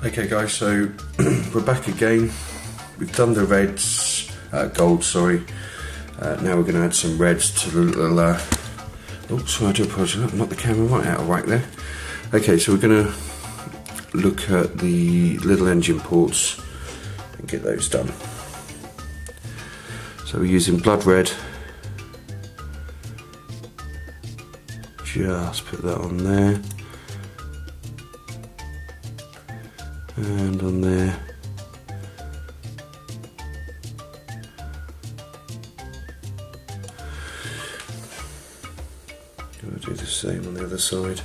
Okay guys, so we're back again. We've done the reds, gold, sorry. Now we're going to add some reds to the little, oh sorry, I do apologise, knocked the camera right out of whack there. Okay, so we're going to look at the little engine ports and get those done. So we're using blood red. Just put that on there. And on there. I'll do the same on the other side.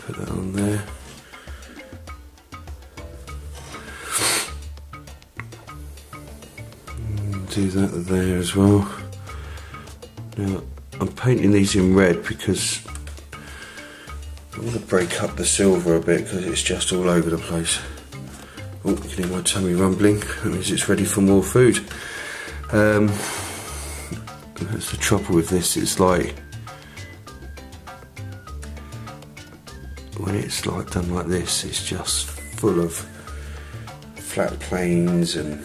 Put that on there. Do that there as well. Now I'm painting these in red because I want to break up the silver a bit because it's just all over the place. Oh, you can hear my tummy rumbling. That means it's ready for more food. That's the trouble with this. It's like when it's like done like this, it's just full of flat planes and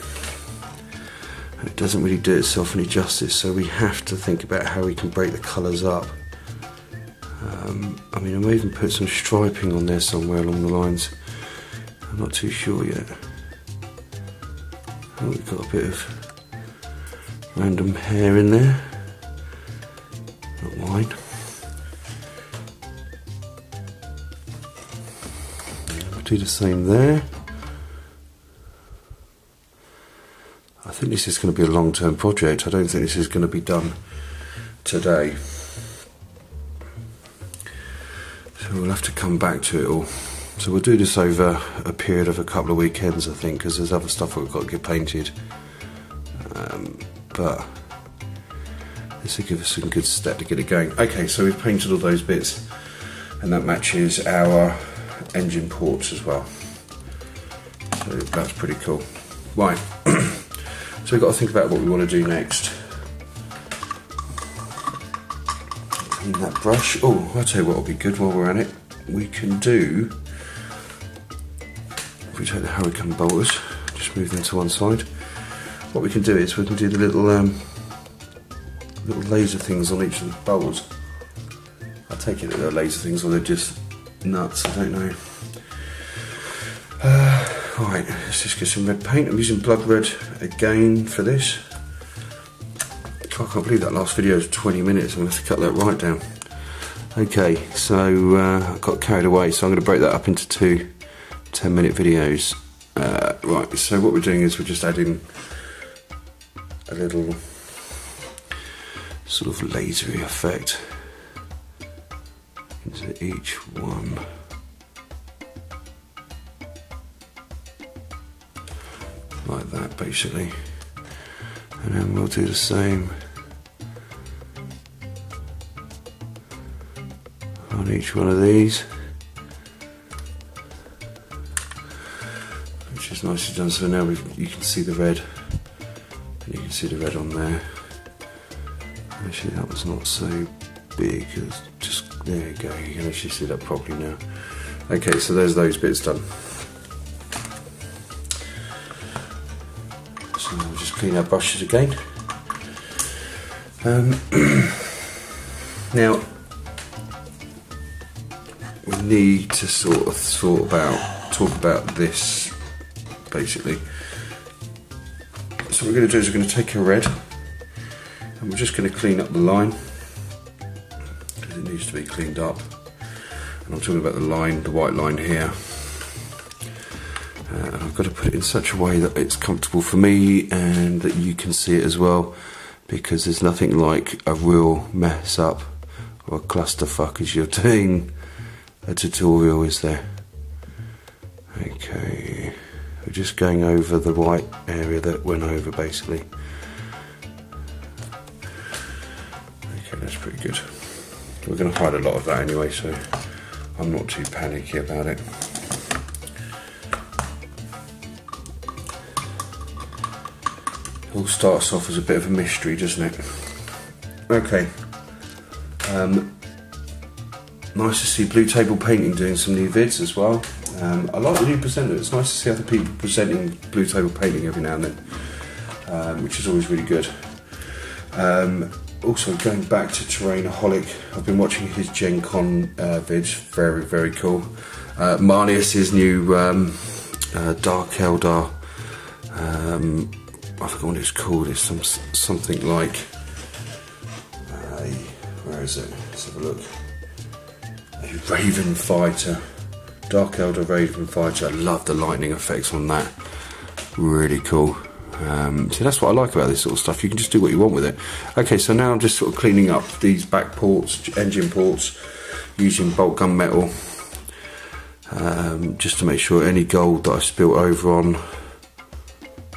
it doesn't really do itself any justice, so we have to think about how we can break the colours up. I mean, I may even put some striping on there somewhere along the lines. I'm not too sure yet. Oh, we've got a bit of random hair in there. Not mine. We'll do the same there. I think this is going to be a long-term project. I don't think this is going to be done today. So we'll have to come back to it all. So we'll do this over a period of a couple of weekends, I think, because there's other stuff that we've got to get painted. But this will give us a good step to get it going. Okay, so we've painted all those bits, and that matches our engine ports as well. So that's pretty cool. Right. So we've got to think about what we want to do next. Clean that brush. Oh, I'll tell you what will be good while we're at it. We can do, if we take the hurricane bolters, just move them to one side. What we can do is we can do the little laser things on each of the bolts. I take it that they're laser things or they're just nuts, I don't know. Right, let's just get some red paint. I'm using blood red again for this. I can't believe that last video was 20 minutes. I'm going to have to cut that right down. Okay, so I got carried away, so I'm going to break that up into two 10-minute videos. Right, so what we're doing is we're just adding a little sort of lasery effect into each one. Like that basically, and then we'll do the same on each one of these, which is nicely done. So now you can see the red, and you can see the red on there. Actually, that was not so big. It's just there you go. You can actually see that properly now. Okay, so there's those bits done. So we'll just clean our brushes again. Now we need to talk about this basically. So what we're going to do is we're going to take a red and we're just going to clean up the line because it needs to be cleaned up. And I'm talking about the line, the white line here. And I've got to put it in such a way that it's comfortable for me and that you can see it as well, because there's nothing like a real mess up or a clusterfuck as you're doing a tutorial, is there? Okay, we're just going over the white area that went over basically. Okay, that's pretty good. We're going to hide a lot of that anyway, so I'm not too panicky about it. all starts off as a bit of a mystery, doesn't it? Okay. Nice to see Blue Table Painting doing some new vids as well. I like the new presenter. It's nice to see other people presenting Blue Table Painting every now and then, which is always really good. Also, going back to Terrainaholic, I've been watching his Gen Con vids. Very, very cool. Marnius's new Dark Eldar. I forgot what it's called. It's something like. Where is it? Let's have a look. A Raven Fighter. Dark Eldar Raven Fighter. I love the lightning effects on that. Really cool. So that's what I like about this sort of stuff. You can just do what you want with it. Okay, so now I'm just sort of cleaning up these back ports, engine ports, using bolt gun metal, just to make sure any gold that I spilt over on,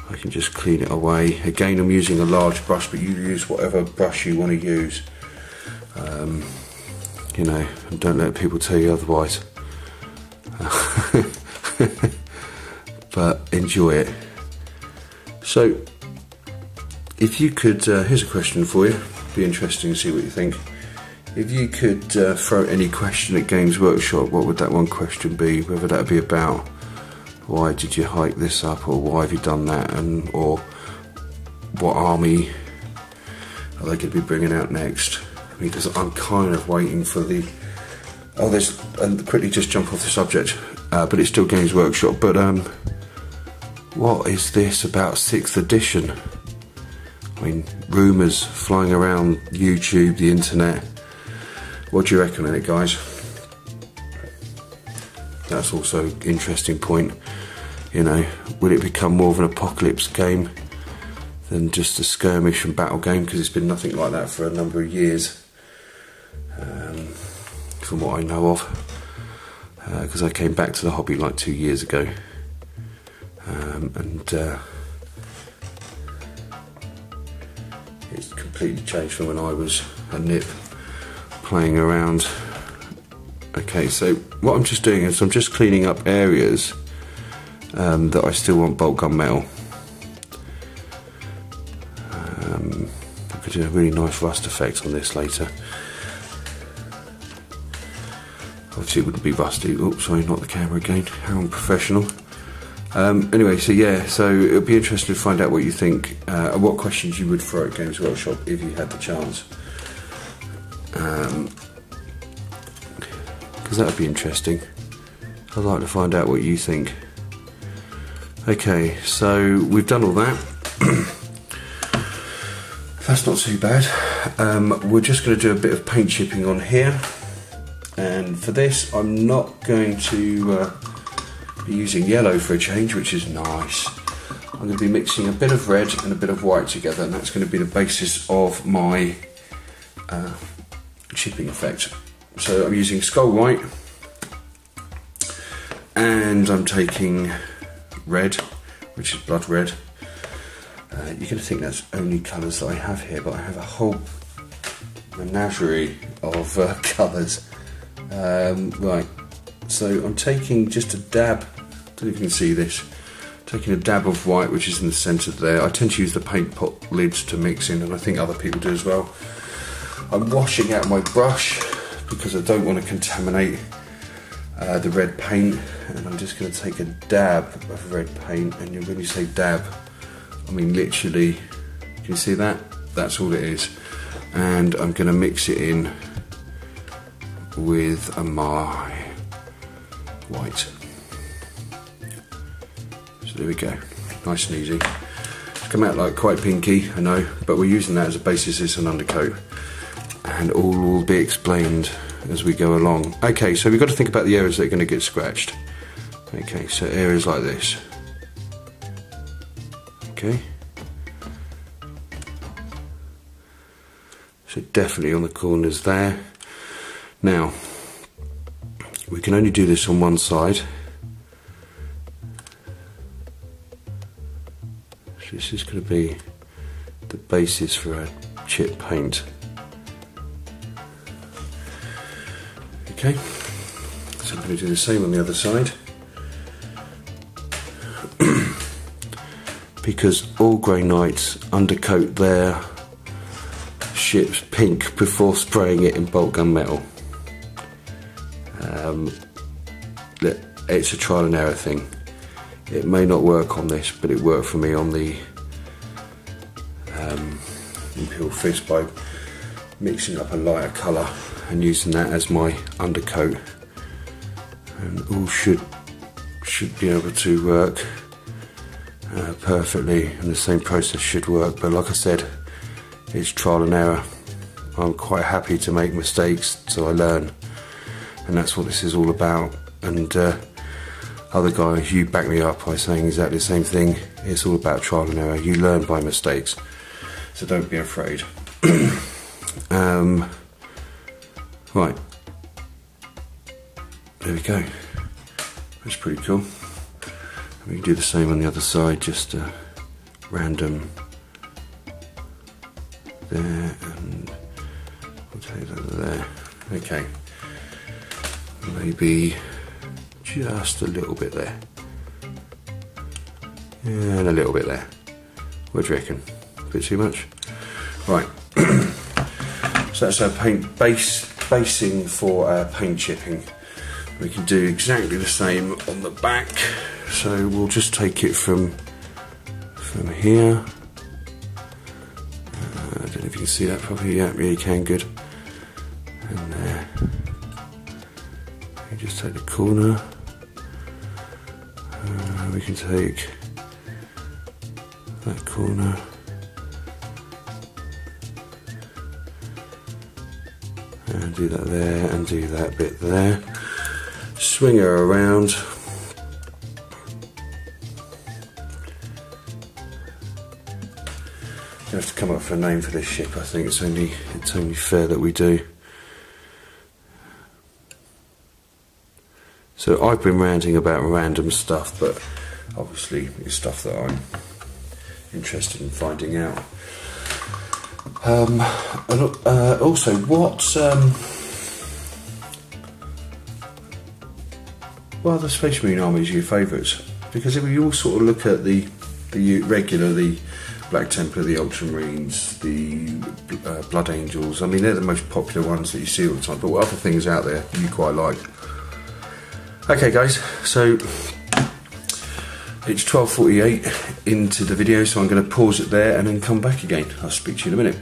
I can just clean it away. Again, I'm using a large brush, but you use whatever brush you want to use. You know, and don't let people tell you otherwise. But enjoy it. So, if you could, here's a question for you, be interesting to see what you think. If you could throw any question at Games Workshop, what would that one question be? Whether that be about why did you hike this up, or why have you done that, and or what army are they going to be bringing out next? Because I'm kind of waiting for the... Oh, there's... And quickly just jump off the subject, but it's still Games Workshop, but what is this about 6th edition? I mean, rumours flying around YouTube, the internet. What do you reckon on it, guys? That's also an interesting point. You know, will it become more of an apocalypse game than just a skirmish and battle game? Because it's been nothing like that for a number of years, from what I know of. Because I came back to the hobby like 2 years ago. It's completely changed from when I was a nip playing around. Okay, so what I'm just doing is I'm just cleaning up areas that I still want bolt gun metal. I could do a really nice rust effect on this later. Obviously it wouldn't be rusty. Oops, sorry, not the camera again. How unprofessional. Anyway, so yeah, so it'll be interesting to find out what you think, and what questions you would throw at Games Workshop if you had the chance. Because that would be interesting. I'd like to find out what you think. Okay, so we've done all that. That's not too bad. We're just going to do a bit of paint chipping on here, and for this I'm not going to be using yellow for a change, which is nice. I'm going to be mixing a bit of red and a bit of white together, and that's going to be the basis of my chipping effect. So I'm using Skull White, and I'm taking red, which is blood red. You're going to think that's only colours that I have here, but I have a whole menagerie of colours. Right, so I'm taking just a dab, I don't know if you can see this, taking a dab of white, which is in the centre there. I tend to use the paint pot lids to mix in, and I think other people do as well. I'm washing out my brush because I don't want to contaminate the red paint, and I'm just going to take a dab of red paint, and when you say dab, I mean literally, can you see that? That's all it is. And I'm going to mix it in with my white. So there we go, nice and easy. It's come out like quite pinky, I know, but we're using that as a basis as an undercoat, and all will be explained as we go along. Okay, so we've got to think about the areas that are going to get scratched. Okay, so areas like this. Okay. So definitely on the corners there. Now, we can only do this on one side. So this is going to be the basis for our chip paint. Okay, so I'm going to do the same on the other side. Be because all Grey Knights undercoat their ships pink before spraying it in bolt gun metal. It's a trial and error thing. It may not work on this, but it worked for me on the Imperial Fist by mixing up a lighter colour and using that as my undercoat, and all should be able to work perfectly, and the same process should work. But like I said, it's trial and error. I'm quite happy to make mistakes so I learn, and that's what this is all about. And other guys, you back me up by saying exactly the same thing. It's all about trial and error. You learn by mistakes, so don't be afraid. Right, there we go. That's pretty cool. We can do the same on the other side, just random there, and we'll take that there. Okay, maybe just a little bit there, and a little bit there. What do you reckon? A bit too much? Right. So that's our paint basing for paint chipping. We can do exactly the same on the back. So we'll just take it from here. I don't know if you can see that properly. Yeah, you can. Good. And there. You just take the corner. We can take that corner. And do that there, and do that bit there. Swing her around. You have to come up with a name for this ship. I think it's only fair that we do. So I've been ranting about random stuff, but obviously it's stuff that I'm interested in finding out. And also, what other Space Marine armies are your favourites? Because if we all sort of look at the regular, the Black Templar, the Ultramarines, the Blood Angels, I mean, they're the most popular ones that you see all the time, but what other things out there you quite like? Okay guys, so it's 12:48 into the video, so I'm going to pause it there and then come back again. I'll speak to you in a minute.